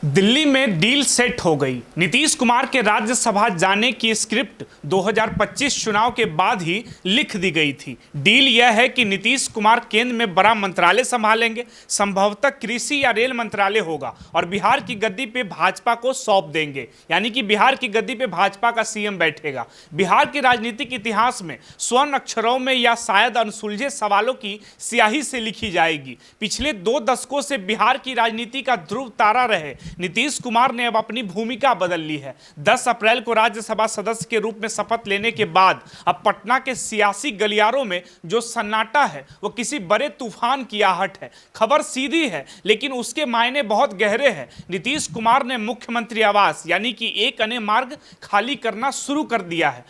दिल्ली में deal set हो गई। नीतीश कुमार के राज्यसभा जाने की स्क्रिप्ट 2025 चुनाव के बाद ही लिख दी गई थी। डील यह है कि नीतीश कुमार केंद्र में बड़ा मंत्रालय संभालेंगे, संभवतः कृषि या रेल मंत्रालय होगा और बिहार की गद्दी पे भाजपा को सौंप देंगे, यानी कि बिहार की गद्दी पे भाजपा का सीएम बैठेगा। बिहार के राजनीतिक इतिहास में स्वर्ण अक्षरों में या शायद अनसुलझे सवालों की स्याही से लिखी जाएगी। पिछले 2 दशकों से बिहार की राजनीति का ध्रुव तारा रहे नीतीश कुमार ने अब अपनी भूमिका बदल ली है। 10 अप्रैल को राज्यसभा सदस्य के रूप में शपथ लेने के बाद अब पटना के सियासी गलियारों में जो सन्नाटा है वो किसी बड़े तूफान की आहट है। खबर सीधी है लेकिन उसके मायने बहुत गहरे हैं। नीतीश कुमार ने मुख्यमंत्री आवास यानी कि 1 अने मार्ग खाली करना शुरू कर दिया है।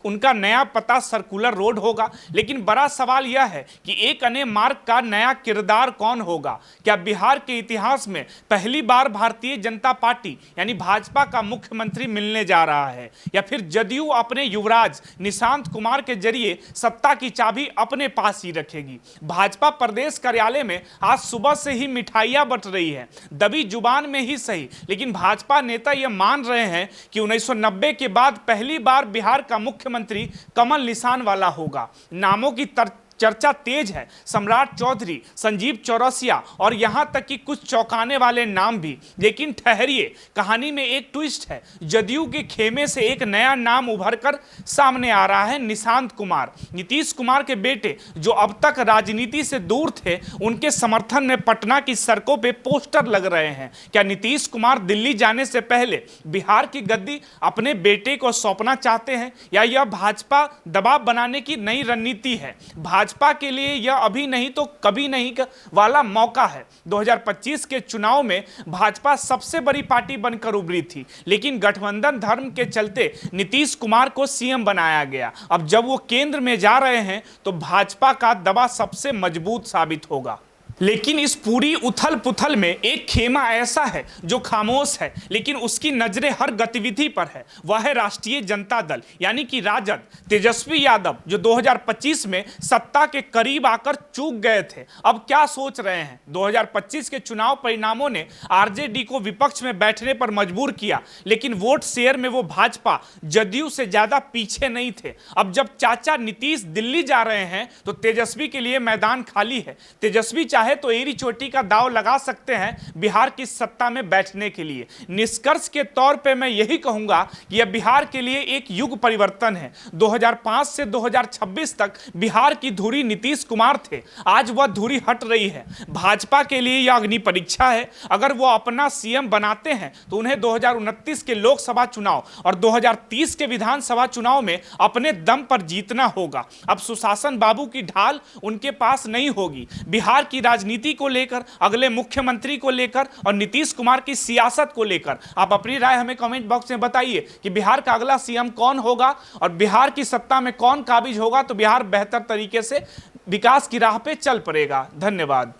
उनका नया पता सर्कुलर रोड होगा, लेकिन बड़ा सवाल यह है कि 1 अने मार्ग का नया किरदार कौन होगा। क्या बिहार के इतिहास में पहली बार भारतीय जनता पार्टी यानी भाजपा का मुख्यमंत्री मिलने जा रहा है, या फिर जदयू अपने युवराज निशांत कुमार के जरिए सत्ता की चाबी अपने पास ही रखेगी। भाजपा प्रदेश कार्यालय में आज सुबह से ही मिठाइयां बंट रही है, दबी जुबान में ही सही, लेकिन भाजपा नेता यह मान रहे हैं कि 1990 के बाद पहली बार बिहार का मुख्यमंत्री कमल निशान वाला होगा। नामों की चर्चा तेज है, सम्राट चौधरी, संजीव चौरसिया और यहां तक कि कुछ चौंकाने वाले नाम भी। लेकिन ठहरिए, कहानी में एक ट्विस्ट है। जदयू के खेमे से एक नया नाम उभरकर सामने आ रहा है, निशांत कुमार। नीतीश कुमार के बेटे जो अब तक राजनीति से दूर थे, उनके समर्थन में पटना की सड़कों पे पोस्टर लग रहे हैं। क्या नीतीश कुमार दिल्ली जाने से पहले बिहार की गद्दी अपने बेटे को सौंपना चाहते हैं, या यह भाजपा दबाव बनाने की नई रणनीति है? भाजपा के लिए यह अभी नहीं तो कभी नहीं वाला मौका है। 2025 के चुनाव में भाजपा सबसे बड़ी पार्टी बनकर उभरी थी, लेकिन गठबंधन धर्म के चलते नीतीश कुमार को सीएम बनाया गया। अब जब वो केंद्र में जा रहे हैं तो भाजपा का दबाव सबसे मजबूत साबित होगा। लेकिन इस पूरी उथल पुथल में एक खेमा ऐसा है जो खामोश है, लेकिन उसकी नजरें हर गतिविधि पर है। वह है राष्ट्रीय जनता दल यानी कि राजद। तेजस्वी यादव जो 2025 में सत्ता के करीब आकर चूक गए थे, अब क्या सोच रहे हैं? 2025 के चुनाव परिणामों ने आरजेडी को विपक्ष में बैठने पर मजबूर किया, लेकिन वोट शेयर में वो भाजपा जदयू से ज्यादा पीछे नहीं थे। अब जब चाचा नीतीश दिल्ली जा रहे हैं तो तेजस्वी के लिए मैदान खाली है। तेजस्वी है तो एरी चोटी का दाव लगा सकते हैं बिहार की सत्ता में बैठने के लिए। निष्कर्ष के तौर पे मैं यही कहूंगा कि यह बिहार के लिए एक युग परिवर्तन है। 2005 से 2026 तक बिहार की धुरी नीतीश कुमार थे, आज वह धुरी हट रही है। भाजपा के लिए यह अग्नि परीक्षा है। अगर वो अपना सीएम बनाते हैं तो उन्हें 2029 के लोकसभा चुनाव और 2030 के विधानसभा चुनाव में अपने दम पर जीतना होगा। अब सुशासन बाबू की ढाल उनके पास नहीं होगी। बिहार की राजनीति को लेकर, अगले मुख्यमंत्री को लेकर और नीतीश कुमार की सियासत को लेकर आप अपनी राय हमें कमेंट बॉक्स में बताइए कि बिहार का अगला सीएम कौन होगा और बिहार की सत्ता में कौन काबिज होगा, तो बिहार बेहतर तरीके से विकास की राह पे चल पड़ेगा। धन्यवाद।